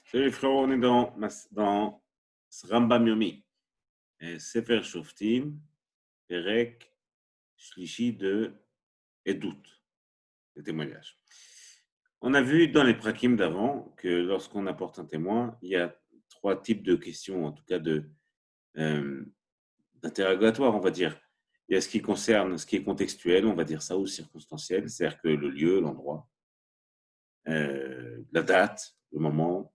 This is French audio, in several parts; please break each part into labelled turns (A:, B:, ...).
A: Salut frérot, on est dans Rambam Yomi, Sefer Shoftim, Perek, Shlishi de Edout, le témoignage. On a vu dans les prakim d'avant que lorsqu'on apporte un témoin, il y a trois types de questions, en tout cas d'interrogatoire, on va dire. Il y a ce qui concerne, ce qui est contextuel, on va dire ça, ou circonstanciel, c'est-à-dire que le lieu, l'endroit, la date, le moment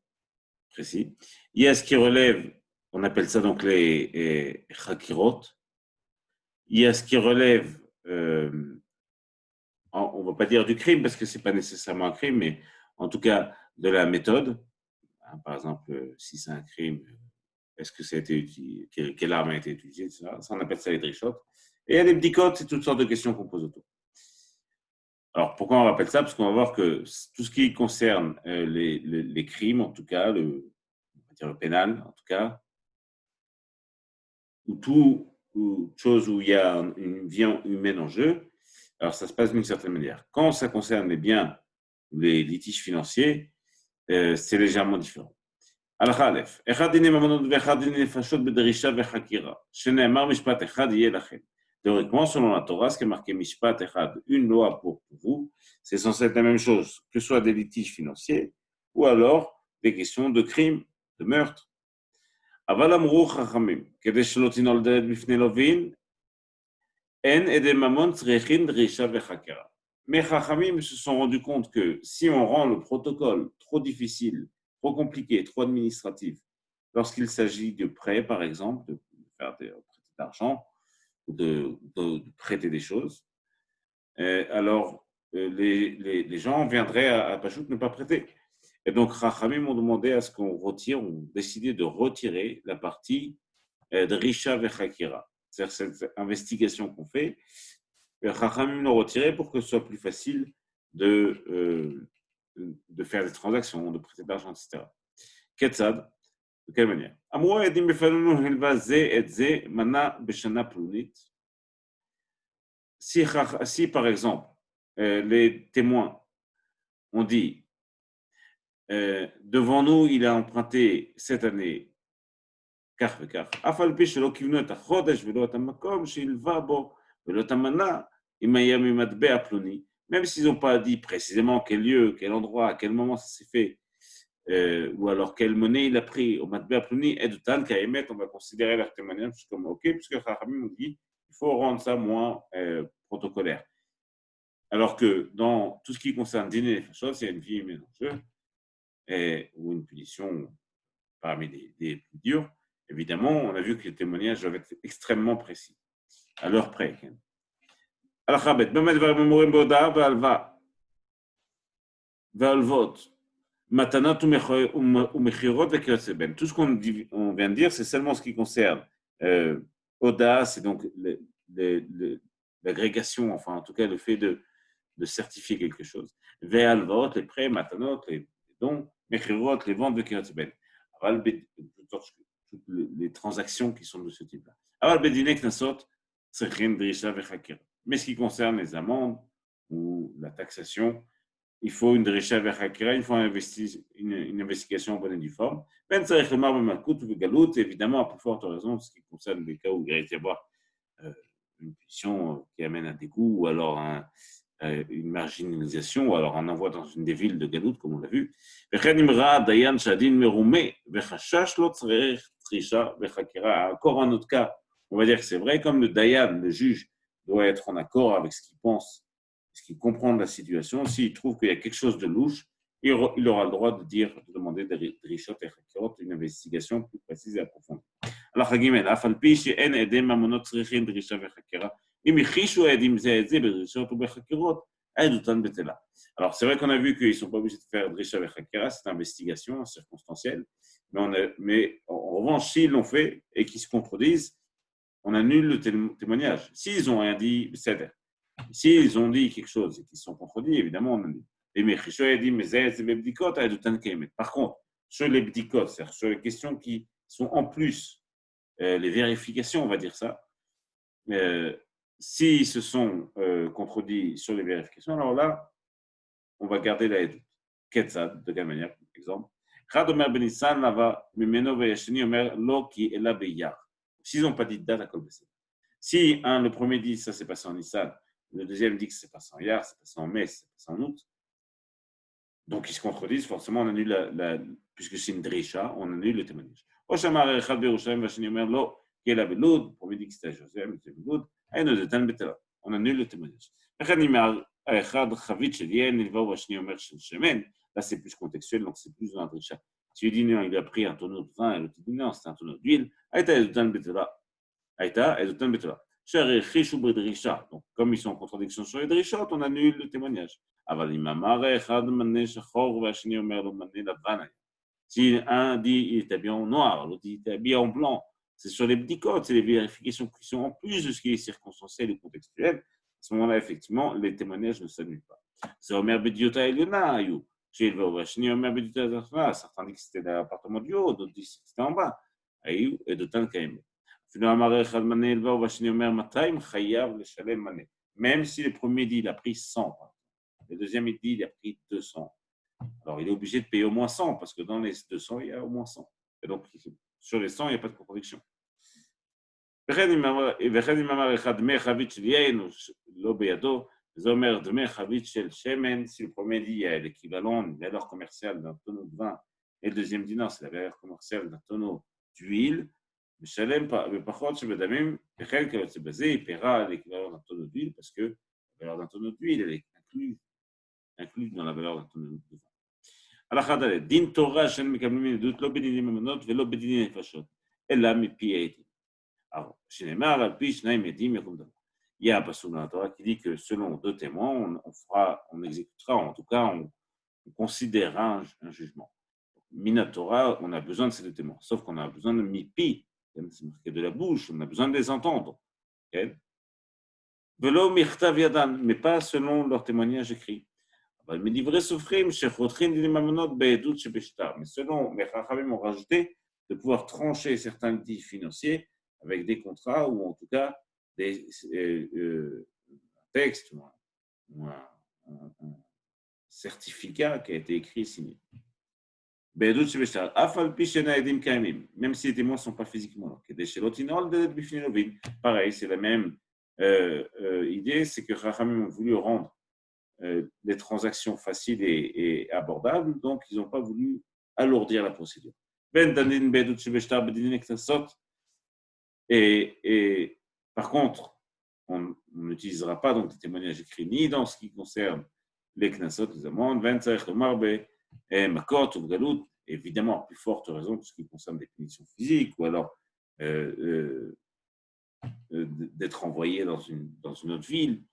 A: précis. Il y a ce qui relève, on appelle ça donc les chakirot. Il y a ce qui relève, on ne va pas dire du crime parce que ce n'est pas nécessairement un crime, mais en tout cas de la méthode. Par exemple, si c'est un crime, est-ce que ça a été utilisé, quelle arme a été utilisée, etc. Ça, on appelle ça les drichot. Et il y a des bdikot, c'est toutes sortes de questions qu'on pose autour. Alors, pourquoi on rappelle ça? Parce qu'on va voir que tout ce qui concerne les crimes, en tout cas, on va dire le pénal, en tout cas, ou toute chose où il y a une vie humaine en jeu, alors ça se passe d'une certaine manière. Quand ça concerne les biens, les litiges financiers, c'est légèrement différent. הלכה א', אחד דיני ממונות ואחד דיני נפשות בדרישה וחקירה, שנאמר משפט אחד יהיה לכם. Théoriquement, selon la Torah, ce qui est marqué Mishpat Echad, une loi pour vous, c'est censé être la même chose, que ce soit des litiges financiers ou alors des questions de crimes, de meurtre. אבל אמרו חכמים, כדי שלא תינולד בפני לווין, אין עדי ממון צריכים דרישה וחקירה. Mais Chachamim se sont rendus compte que si on rend le protocole trop difficile, trop compliqué, trop administratif, lorsqu'il s'agit de prêts, par exemple, de faire prêter d'argent, ou de prêter des choses, alors les gens viendraient à Pachout ne pas prêter. Et donc, Chachamim ont demandé à ce qu'on retire, ont décidé de retirer la partie de Risha Vechakira. C'est-à-dire cette investigation qu'on fait, Chachamim l'ont retiré pour que ce soit plus facile de faire des transactions, de prêter de l'argent, etc. Ketzad, de quelle manière? Amroua edim befanunu hilva ze et ze mana beshana plunit. Si par exemple, les témoins ont dit devant nous, il a emprunté cette année כך וכך, אף על פי שלא כיוונו את החודש ולא את המקום שהלווה בו ולא את המנה, אם היה ממטבע פלוני, même s'ils n'ont pas dit précisément quel lieu, quel endroit, à quel moment ça s'est fait, ou alors quelle monnaie il a pris au matbea pluni, et de tan qu'à on va considérer leur témoignage comme ok, puisque Chachamim nous dit il faut rendre ça moins protocolaire. Alors que dans tout ce qui concerne dîner les fachos, il y a une vie humaine en jeu, ou une punition parmi des plus dures. Évidemment, on a vu que les témoignages doivent être extrêmement précis, à l'heure près. הלכה ב' באמת דברים אמורים בהודעה והלוואות, מתנות ומכירות וכיוצא בהן. Tout ce qu'on vient de dire, c'est seulement ce qui concerne Oda, c'est donc l'agrégation, enfin en tout cas le fait de certifier quelque chose. Ve'alvaot, les prêts, matanot, les dons, mechirot, les ventes de kiryot ben. Toutes les transactions qui sont de ce type-là. Alors, bedine knasot, tzrichin drisha vechakira. Mais ce qui concerne les amendes ou la taxation, il faut une drisha vechakira, il faut une investigation en bonne et due forme. Ben tzarich lemar b'malkut ou b'galut, évidemment, à plus forte raison, ce qui concerne les cas où il risque d'y avoir une punition qui amène un dégoût ou alors une marginalisation ou alors un envoi dans une des villes de Galout, comme on l'a vu. Encore un autre cas, on va dire que c'est vrai, comme le Dayan, le juge, doit être en accord avec ce qu'il pense, ce qu'il comprend de la situation. S'il trouve qu'il y a quelque chose de louche, il aura le droit de demander des richot et chakirot, une investigation plus précise et approfondie. Alors, אף על פי שאין עדי ממונות צריכים דרישה וחקירה, אם הכחישו העדים זה את זה בדרישות ובחקירות, העדותן בטלה. Alors, c'est vrai qu'on a vu qu'ils ne sont pas obligés de faire drisha vechakira, c'est une investigation circonstancielle, mais en revanche, s'ils l'ont fait et qu'ils se contredisent, on annule le témoignage. S'ils ont rien dit, c'est s'ils ont dit quelque chose et qu'ils se sont contredits, évidemment, on annule. Par contre, sur les bdikot, c'est-à-dire sur les questions qui sont en plus les vérifications, on va dire ça, s'ils se sont contredits sur les vérifications, alors là, on va garder la edut. Ketzad, de quelle manière, par exemple, S'ils n'ont pas dit de date à Kol Besed. Si le premier dit ça s'est passé en Nissan, le deuxième dit que c'est passé en Iyar, c'est passé en mai, c'est passé en août, donc ils se contredisent, forcément on annule puisque c'est une drisha, on annule le témoignage. Le premier dit que c'était à Jérusalem, le deuxième Loud, on annule le témoignage. Là c'est plus contextuel, donc c'est plus dans la drisha. Si il dit non, il a pris un tonneau de vin, et l'autre dit non, c'était un tonneau d'huile, donc, comme ils sont en contradiction sur les drishot, on annule le témoignage. Si un dit il est habillé en noir, l'autre dit il est habillé en blanc, c'est sur les bdikot, c'est les vérifications qui sont en plus de ce qui est circonstanciel et contextuel. À ce moment-là, effectivement, les témoignages ne s'annulent pas. C'est Omer Bediota Eliona, certains disent que c'était dans l'appartement du haut, d'autres disent que c'était en bas. Et d'autant Kaim. Même si le premier dit il a pris 100, le deuxième il dit il a pris 200. Alors il est obligé de payer au moins 100 parce que dans les 200 il y a au moins 100. Et donc sur les 100 il n'y a pas de contradiction. Si le premier dit il y a l'équivalent de la valeur commerciale d'un tonneau de vin et le deuxième dit non, c'est la valeur commerciale d'un tonneau d'huile, il paiera l'équivalent d'un tonneau d'huile parce que la valeur d'un tonneau d'huile elle est incluse dans la valeur d'un tonneau de vin. הלכה ד' דין תורה שאין מקבלים עדות לא בדיני ממונות ולא בדיני נפשות, אלא מפי העדים. Alors, שנאמר על פי שניים עדים יקום דבר. Il y a un passage dans la Torah qui dit que selon deux témoins, on exécutera, en tout cas, on considérera un jugement. Minatora, on a besoin de ces deux témoins, sauf qu'on a besoin de mipi, c'est marqué de la bouche, on a besoin de les entendre. Velo mirtav yadan, mais pas selon leur témoignage écrit. Mais selon les Chachamim ont rajouté de pouvoir trancher certains litiges financiers avec des contrats ou en tout cas des textes ou un certificat qui a été écrit et signé. Même si les témoins ne sont pas physiquement là. Pareil, c'est la même idée, c'est que Chachamim ont voulu rendre les transactions faciles et abordables, donc ils n'ont pas voulu alourdir la procédure. Et par contre, on n'utilisera pas donc des témoignages écrits ni dans ce qui concerne les knassot, les amendes, makot ou galout, évidemment, à plus forte raison pour ce qui concerne des punitions physiques ou alors d'être envoyé dans une autre ville,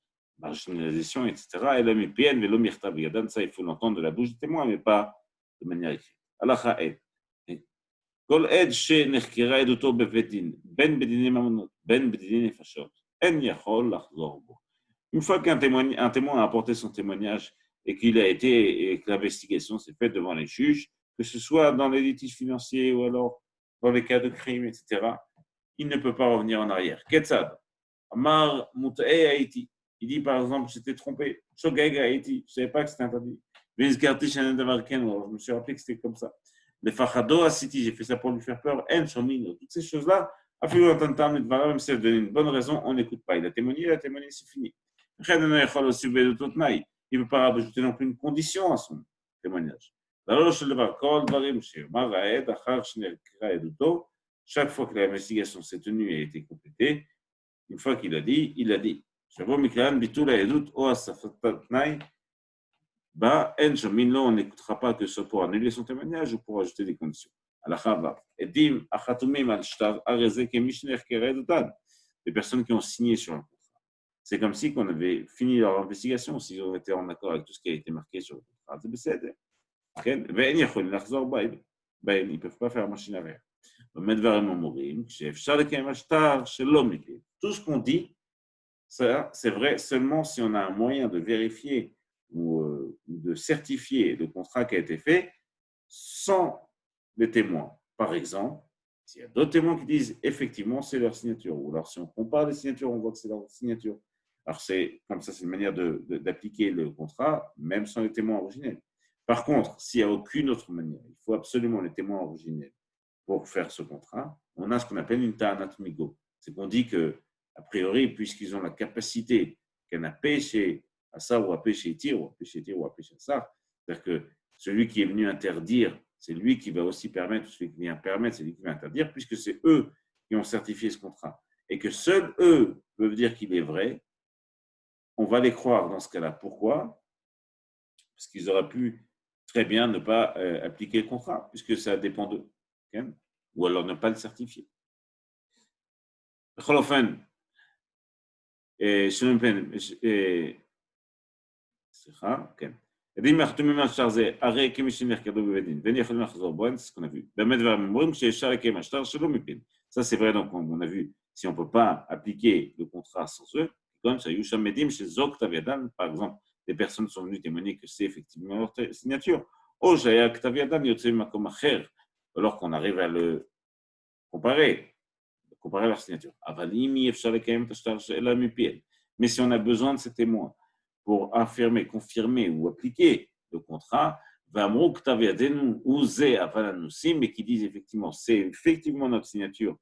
A: marginalisation, etc. Et l'homme est PN, mais l'homme est ça, il faut l'entendre de la bouche du témoin, mais pas de manière écrite. Halacha Ed. Kol Ed she'nechkera eduto bevedin, ben bedinim mamonot, ben bedinim nefashot, en yachol lachzor bo. Une fois qu'un témoin a apporté son témoignage et que l'investigation s'est faite devant les juges, que ce soit dans les litiges financiers ou alors dans les cas de crime, etc., il ne peut pas revenir en arrière. Ketzad, Amar Mutae Haïti. Il dit par exemple, j'étais trompé. Shogeg Haïti, je ne savais pas que c'était interdit. Je me suis rappelé que c'était comme ça. Les Fachado Asiti, j'ai fait ça pour lui faire peur. En Shomino, toutes ces choses-là, même si elle donne une bonne raison, on n'écoute pas. Il a témoigné, c'est fini. Il ne peut pas rajouter non plus une condition à son témoignage. Chaque fois que l'investigation s'est tenue et a été complétée, une fois qu'il a dit, il a dit. On n'écoutera pas que ce soit pour annuler son témoignage ou pour ajouter des conditions. Les personnes qui ont signé sur un contrat. C'est comme si on avait fini leur investigation, s'ils ont été en accord avec tout ce qui a été marqué sur le contrat. Ils ne peuvent pas faire machine arrière. Tout ce qu'on dit, ça, c'est vrai seulement si on a un moyen de vérifier ou de certifier le contrat qui a été fait sans les témoins. Par exemple, s'il y a d'autres témoins qui disent effectivement c'est leur signature, ou alors si on compare les signatures, on voit que c'est leur signature. Alors c'est comme ça, c'est une manière d'appliquer le contrat, même sans les témoins originels. Par contre, s'il n'y a aucune autre manière, il faut absolument les témoins originels pour faire ce contrat, on a ce qu'on appelle une ta'anat migo. C'est qu'on dit que, a priori, puisqu'ils ont la capacité qu'un a péché à ça ou à péché tir, ou à péché tir ou à péché ça, c'est-à-dire que celui qui est venu interdire, c'est lui qui va aussi permettre, celui qui vient permettre, c'est lui qui va interdire, puisque c'est eux qui ont certifié ce contrat. Et que seuls eux peuvent dire qu'il est vrai, on va les croire dans ce cas-là. Pourquoi? Parce qu'ils auraient pu très bien ne pas appliquer le contrat, puisque ça dépend d'eux. Okay? Ou alors ne pas le certifier. בכל אופן, סליחה, כן. עדים מחתומים על שטר זה, הרי כמשם יחקדו בבית דין, ואין יכולים לחזור בו, אין ce qu'on a vu. באמת דברים אומרים שאפשר לקיים השטר שלא מפיהם. Ça, c'est vrai, donc on a vu, si on ne peut pas appliquer le contrat sans eux, comme ça, Yusham Medim, chez Zok Taviadan, par exemple, des personnes sont venues témoigner que c'est effectivement leur signature. Oh, Jaya Taviadan, Yotzem Makom Acher, alors qu'on arrive à le comparer leur signature. Mais si on a besoin de ces témoins pour affirmer, confirmer ou appliquer le contrat, mais qui disent effectivement, c'est effectivement notre signature,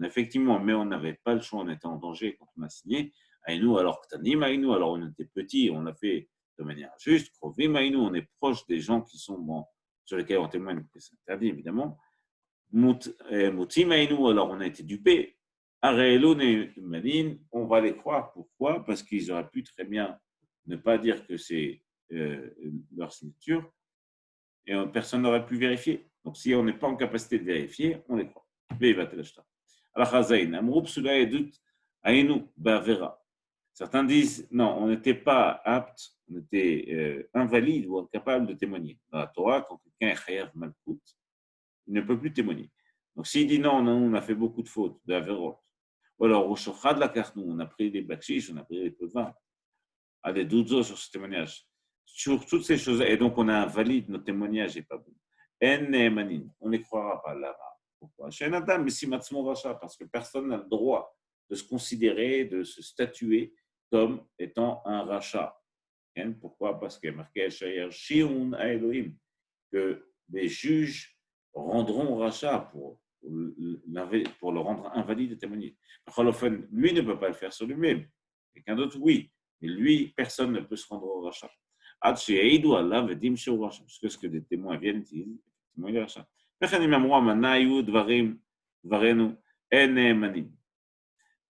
A: effectivement, mais on n'avait pas le choix, on était en danger quand on a signé, alors on était petits, on l'a fait de manière juste, on est proche des gens qui sont sur lesquels on témoigne, c'est interdit évidemment, alors on a été dupés. On va les croire. Pourquoi? Parce qu'ils auraient pu très bien ne pas dire que c'est leur signature et personne n'aurait pu vérifier. Donc, si on n'est pas en capacité de vérifier, on les croit. Certains disent non, on n'était pas apte, on était invalide ou incapable de témoigner. Dans la Torah, quand quelqu'un est chayav malkout, il ne peut plus témoigner. Donc, s'il dit non, on a fait beaucoup de fautes, de avérotes, ou alors au shofra de la carte, on a pris des bakchiches, on a pris des pots de vin, à des doudzos sur ce témoignage, sur toutes ces choses, et donc on a invalide, notre témoignage n'est pas bon. On ne les croira pas là-bas. Pourquoi? Parce que personne n'a le droit de se considérer, de se statuer comme étant un rachat. Pourquoi? Parce qu'il y a marqué que les juges rendront rachat pour le rendre invalide et témoigner. Lui ne peut pas le faire sur lui-même. Quelqu'un d'autre, oui. Mais lui, personne ne peut se rendre au rachat. Parce que des témoins viennent et disent témoigner le rachat.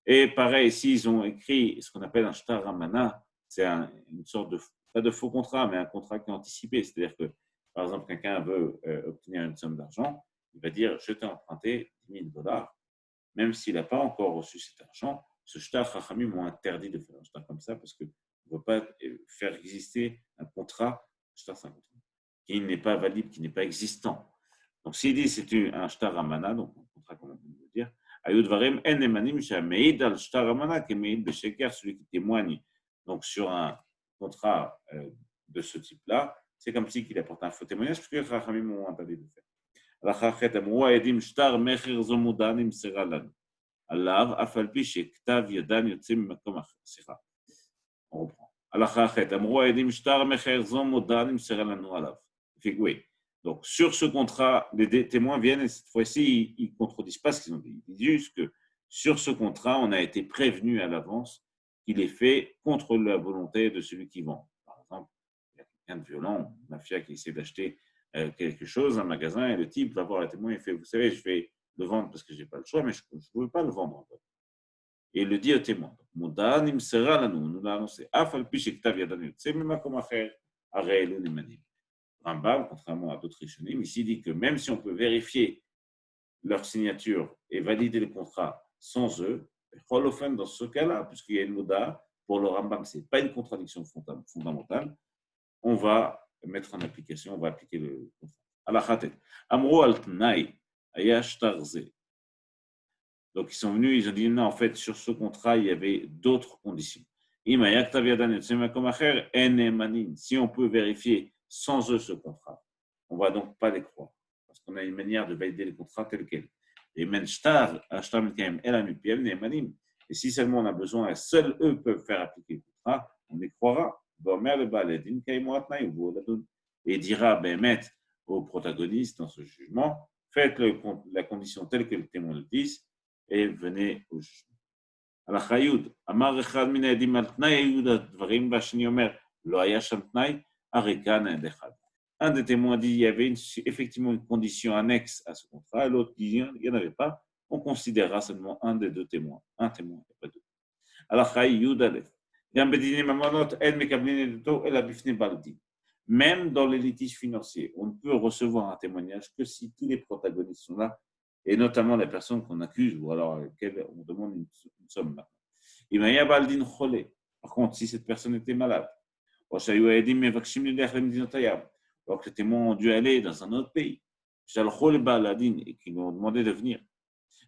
A: Et pareil, s'ils ont écrit ce qu'on appelle un shtar amana, c'est une sorte de, pas de faux contrat, mais un contrat qui est anticipé. C'est-à-dire que, par exemple, quelqu'un veut obtenir une somme d'argent, il va dire, je t'ai emprunté $10,000, même s'il n'a pas encore reçu cet argent, ce shtar Chachamim m'ont interdit de faire un shtar comme ça parce qu'on ne peut pas faire exister un contrat, shtar c'est un contrat, qui n'est pas valide, qui n'est pas existant. Donc s'il dit c'est un shtar amana, donc un contrat comme on peut le dire, celui qui témoigne donc, sur un contrat de ce type-là, c'est comme si il apporte un faux témoignage, parce que les Chachamim m'ont interdit de le faire. On reprend. Donc, sur ce contrat, les témoins viennent et cette fois-ci, ils ne contredisent pas ce qu'ils ont dit. Ils disent juste que sur ce contrat, on a été prévenu à l'avance qu'il est fait contre la volonté de celui qui vend. Par exemple, il y a quelqu'un de violent, une mafia qui essaie d'acheter quelque chose, un magasin, et le type va voir le témoin et fait, vous savez, je vais le vendre parce que je n'ai pas le choix, mais je ne veux pas le vendre en fait. Et il le dit au témoin. Nous l'a annoncé. Rambam, contrairement à d'autres Rishonim, ici dit que même si on peut vérifier leur signature et valider le contrat sans eux, dans ce cas-là, puisqu'il y a une moda, pour le Rambam, ce n'est pas une contradiction fondamentale, on va mettre en application, on va appliquer le contrat. Amro al-Tnaï, ayashtarze. Donc, ils sont venus, ils ont dit non, en fait, sur ce contrat, il y avait d'autres conditions. Si on peut vérifier sans eux ce contrat, on ne va donc pas les croire, parce qu'on a une manière de valider les contrats tel quel. Et si seulement on a besoin, et seuls eux peuvent faire appliquer le contrat, on les croira. et dira, au protagoniste dans ce jugement, faites la condition telle que les témoins le disent et venez au jugement. על החיות, אמר אחד מן העדים על תנאי היו הדברים והשני אומר, לא היה שם תנאי, הרי כאן העד אחד. Un des témoins dit qu'il y avait effectivement une condition annexe à ce contrat, l'autre dit qu'il n'y en avait pas, on considérera seulement un des deux témoins, un témoin et pas deux. על החי י"א, גם בדיני ממונות אין מקבלים עדותו אלא בפני בעל דין. Même dans les litiges financiers, on ne peut recevoir un témoignage que si tous les protagonistes sont là, et notamment les personnes qu'on accuse ou alors à lesquelles on demande une somme. Par contre, si cette personne était malade, alors que les témoins ont dû aller dans un autre pays, et qu'ils lui ont demandé de venir,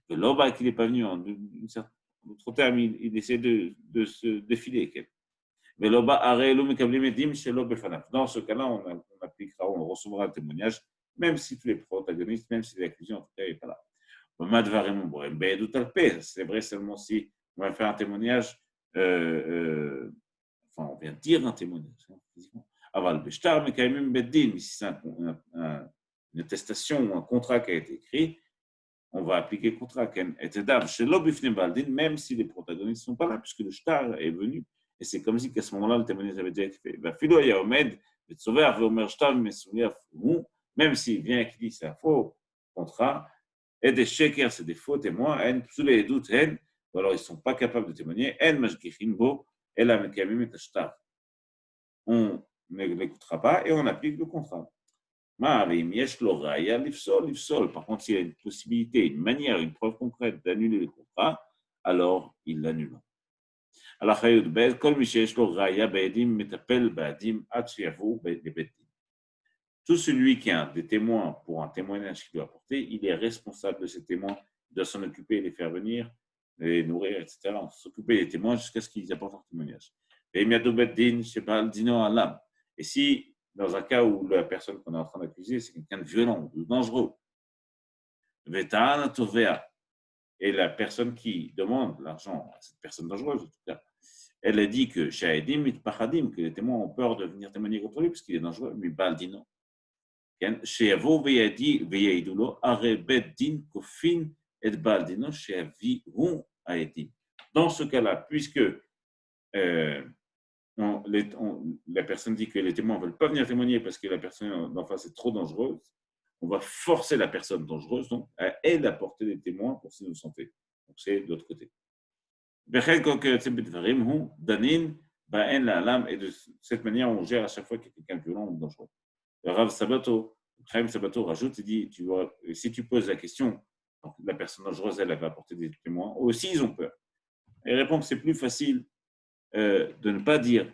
A: et là-bas qu'il n'est pas venu, en d'autres termes, il essaie de se défiler. Dans ce cas-là, on appliquera, on recevra un témoignage, même si tous les protagonistes, même si l'accusé en tout cas n'est pas là. C'est vrai seulement si on va faire un témoignage, enfin on vient de dire un témoignage, physiquement. Si c'est une attestation ou un contrat qui a été écrit, on va appliquer le contrat. Même si les protagonistes ne sont pas là, puisque le shtar est venu. Et c'est comme si qu'à ce moment-là, le témoignage avait déjà été fait. Même s'il vient et qu'il dit c'est un faux contrat, et des shekers, c'est des faux témoins, les doutes, ou alors ils ne sont pas capables de témoigner, on ne l'écoutera pas et on applique le contrat. Par contre, s'il y a une possibilité, une manière, une preuve concrète d'annuler le contrat, alors il l'annule. Tout celui qui a des témoins pour un témoignage qu'il doit apporter, il est responsable de ces témoins, il doit s'en occuper, les faire venir, les nourrir, etc. On s'occuper des témoins jusqu'à ce qu'ils apportent leur témoignage. Et si, dans un cas où la personne qu'on est en train d'accuser, c'est quelqu'un de violent, de dangereux, et la personne qui demande l'argent à cette personne dangereuse, en tout cas, elle a dit que que les témoins ont peur de venir témoigner contre lui parce qu'il est dangereux, mais Baldino. Dans ce cas-là, puisque la personne dit que les témoins ne veulent pas venir témoigner parce que la personne d'en face est trop dangereuse, on va forcer la personne dangereuse donc, à elle apporter des témoins pour s'innocenter. Donc c'est de l'autre côté. Et de cette manière, on gère à chaque fois qu'il y a quelqu'un de violent ou dangereux. Le Rav Sabato, Chaim Sabato rajoute, il dit, si tu poses la question, la personne dangereuse, elle va apporter des témoins, aussi ils ont peur. Et il répond que c'est plus facile de ne pas dire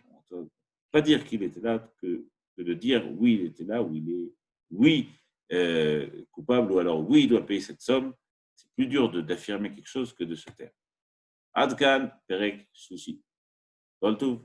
A: qu'il était là que de dire oui, il était là, ou il est coupable, ou alors oui, il doit payer cette somme. C'est plus dur d'affirmer quelque chose que de se taire. Adkan, Perek, Shlishi. Kol Tov.